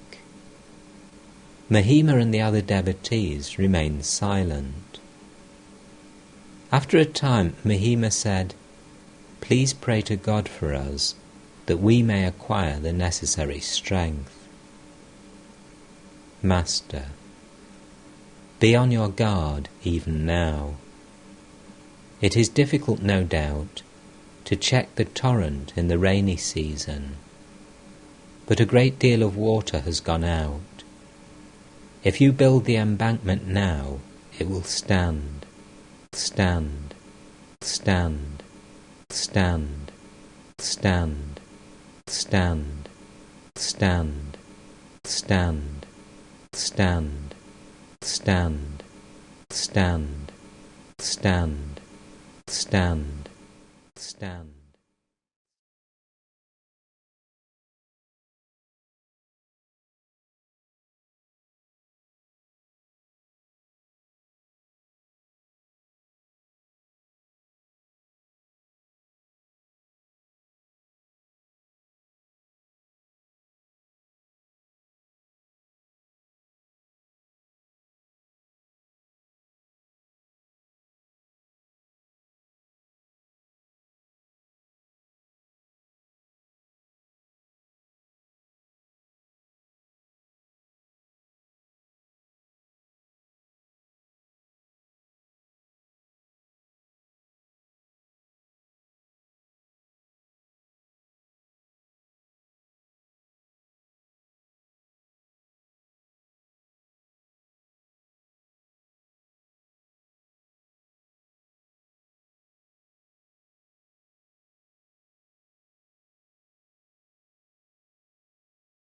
Mahima and the other devotees remained silent. After a time, Mahima said, Please pray to God for us, that we may acquire the necessary strength. Master, be on your guard even now. It is difficult, no doubt, to check the torrent in the rainy season, but a great deal of water has gone out. If you build the embankment now, it will stand, stand, stand, stand, stand, stand, stand, stand, stand, stand, stand, stand, stand, stand.